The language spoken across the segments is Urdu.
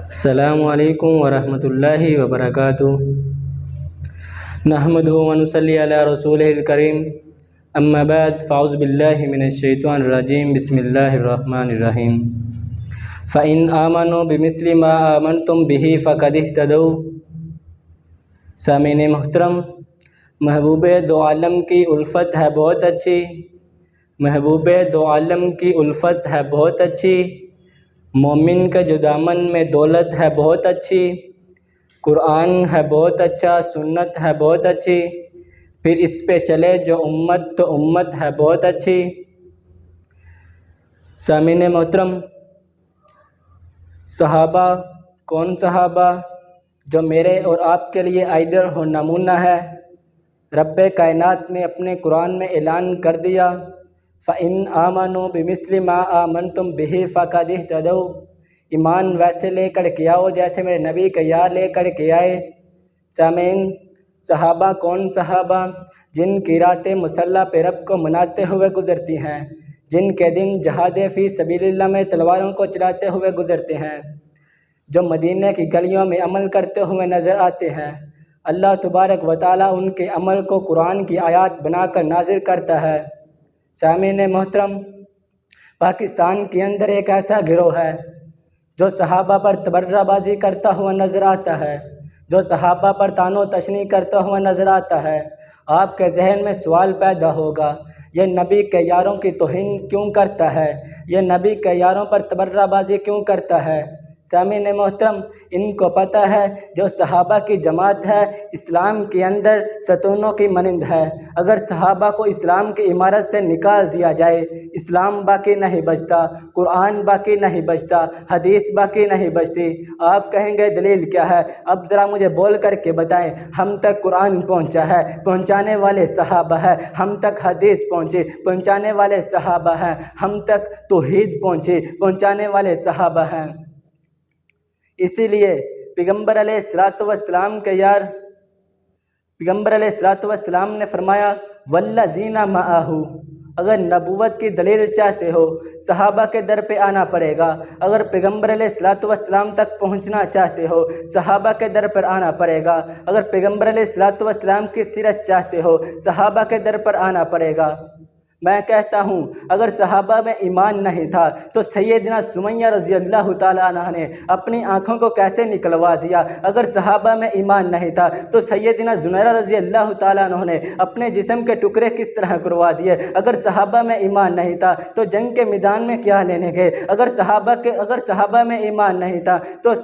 السلام علیکم ورحمۃ اللہ وبرکاتہ۔ نحمدہ ونصلی علی رسولہ الکریم، اما بعد فاعوذ باللہ من الشیطان الرجیم، بسم اللہ الرحمن الرحیم۔ فإن آمنوا بمثل ما آمنتم به فقد اهتدوا۔ سامعین محترم، محبوب دو عالم کی الفت ہے بہت اچھی، محبوب دو عالم کی الفت ہے بہت اچھی، مومن کے جو دامن میں دولت ہے بہت اچھی، قرآن ہے بہت اچھا، سنت ہے بہت اچھی، پھر اس پہ چلے جو امت تو امت ہے بہت اچھی۔ سامعین محترم، صحابہ کون صحابہ؟ جو میرے اور آپ کے لیے آئیڈل ہو، نمونہ ہے۔ رب کائنات نے اپنے قرآن میں اعلان کر دیا، فَإِنْ آمَنُوا بِمِثْلِ مَا آمَنْتُمْ بِهِ فَقَدِ اهْتَدَوْا۔ ایمان ویسے لے کر کے آؤ جیسے میرے نبی کا یار لے کر کے آئے۔ سامعین، صحابہ کون صحابہ؟ جن کی راتیں مصلی پہ رب کو مناتے ہوئے گزرتی ہیں، جن کے دن جہاد فی سبیل اللہ میں تلواروں کو چلاتے ہوئے گزرتے ہیں، جو مدینہ کی گلیوں میں عمل کرتے ہوئے نظر آتے ہیں۔ اللہ تبارک و تعالیٰ ان کے عمل کو قرآن کی آیات بنا کر نازل کرتا ہے۔ سامعین محترم، پاکستان کے اندر ایک ایسا گروہ ہے جو صحابہ پر تبرہ بازی کرتا ہوا نظر آتا ہے، جو صحابہ پر طعن و تشنیع کرتا ہوا نظر آتا ہے۔ آپ کے ذہن میں سوال پیدا ہوگا، یہ نبی کے یاروں کی توہین کیوں کرتا ہے؟ یہ نبی کے یاروں پر تبرہ بازی کیوں کرتا ہے؟ سامعین محترم، ان کو پتہ ہے جو صحابہ کی جماعت ہے اسلام کے اندر ستونوں کی مانند ہے۔ اگر صحابہ کو اسلام کی عمارت سے نکال دیا جائے، اسلام باقی نہیں بچتا، قرآن باقی نہیں بچتا، حدیث باقی نہیں بچتی۔ آپ کہیں گے دلیل کیا ہے؟ اب ذرا مجھے بول کر کے بتائیں۔ ہم تک قرآن پہنچا ہے، پہنچانے والے صحابہ ہیں۔ ہم تک حدیث پہنچی، پہنچانے والے صحابہ ہیں۔ ہم تک توحید پہنچی، پہنچانے والے صحابہ ہیں۔ اسی لیے پیغمبر علیہ الصلوۃ والسلام کے یار پیغمبر علیہ الصلوۃ والسلام نے فرمایا، والذین معہ۔ اگر نبوت کی دلیل چاہتے ہو، صحابہ کے در پہ آنا پڑے گا۔ اگر پیغمبر علیہ الصلوۃ والسلام تک پہنچنا چاہتے ہو، صحابہ کے در پر آنا پڑے گا۔ اگر پیغمبر علیہ الصلوۃ والسلام کی سیرت چاہتے ہو، صحابہ کے در پر آنا پڑے گا۔ میں کہتا ہوں، اگر صحابہ میں ایمان نہیں تھا تو سیدنا سمیہ رضی اللہ تعالیٰ عنہ نے اپنی آنکھوں کو کیسے نکلوا دیا؟ اگر صحابہ میں ایمان نہیں تھا تو سیدنا زنیرہ رضی اللہ تعالیٰ عنہ نے اپنے جسم کے ٹکڑے کس طرح کروا دیے؟ اگر صحابہ میں ایمان نہیں تھا تو جنگ کے میدان میں کیا لینے گئے؟ اگر صحابہ میں ایمان نہیں تھا تو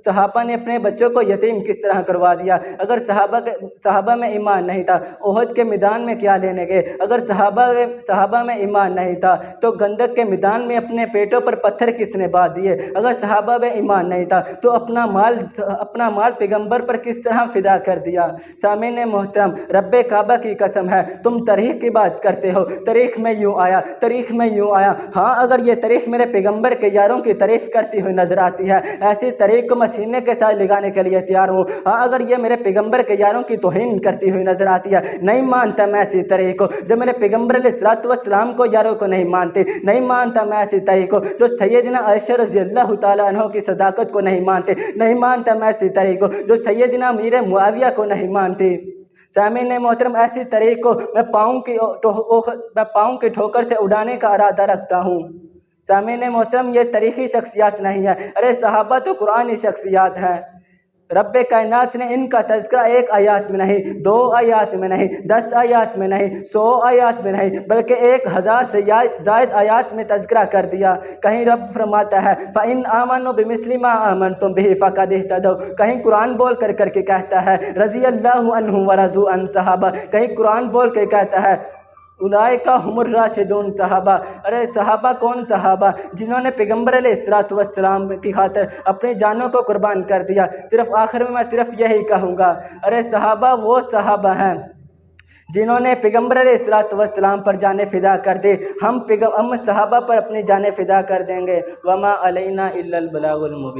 صحابہ نے اپنے بچوں کو یتیم کس طرح کروا دیا؟ اگر صحابہ میں ایمان نہیں تھا، احد کے میدان میں کیا لینے گئے؟ اگر صحابہ میں ایمان نہیں تھا تو گندک کے میدان میں اپنے پیٹوں پر پتھر کس نے باندھ دیے؟ اگر صحابہ میں ایمان نہیں تھا تو اپنا مال پیغمبر پر کس طرح فدا کر دیا؟ سامعین محترم، رب کعبہ کی قسم ہے، تم تاریخ کی بات کرتے ہو، تاریخ میں یوں آیا، تاریخ میں یوں آیا۔ ہاں، اگر یہ تاریخ میرے پیغمبر کے یاروں کی تعریف کرتی ہوئی نظر آتی ہے، ایسی تاریخ کو میں سینے کے ساتھ لگانے کے لیے تیار ہوں۔ ہاں، اگر یہ میرے پیغمبر کے یاروں کی توہین کرتی ہوئی نظر آتی ہے، نہیں مانتا میں ایسی تاریخ کو۔ جو میرے پیغمبر علیہ الصلوۃ والسلام کو یاروں کو نہیں مانتے، نہیں مانتا میں ایسی تاریخ کو۔ جو سیدنا عائشہ رضی اللہ تعالیٰ عنہ کی صداقت کو نہیں مانتے، نہیں مانتا میں ایسی تاریخ کو۔ جو سیدنا امیر معاویہ کو نہیں مانتی۔ سامعین محترم، ایسی تاریخ کو میں پاؤں کی ٹھوکر سے اڑانے کا ارادہ رکھتا ہوں۔ سامعین محترم، یہ تاریخی شخصیات نہیں ہے، ارے صحابہ تو قرآنی شخصیات ہیں۔ رب کائنات نے ان کا تذکرہ ایک آیات میں نہیں، 2 آیات میں نہیں، 10 آیات میں نہیں، 100 آیات میں نہیں، بلکہ 1000 سے زائد آیات میں تذکرہ کر دیا۔ کہیں رب فرماتا ہے، فَإِنْ آمَنُوا بِمِثْلِ مَا آمَنْتُمْ بِهِ فَقَدِ اهْتَدَوْا۔ کہیں قرآن بول کر کے کہتا ہے، رضی اللہ عنہم ورضوا عن صحابہ۔ کہیں قرآن بول کے کہتا ہے، اولئک هم الراشدون صحابہ۔ ارے صحابہ کون صحابہ؟ جنہوں نے پیغمبر علیہ الصلوۃ والسلام کی خاطر اپنی جانوں کو قربان کر دیا۔ صرف آخر میں صرف یہی کہوں گا، ارے صحابہ وہ صحابہ ہیں جنہوں نے پیغمبر علیہ الصلوۃ والسلام پر جانیں فدا کر دی۔ ہم صحابہ پر اپنی جانیں فدا کر دیں گے۔ وما علینا الا البلاغ المبین۔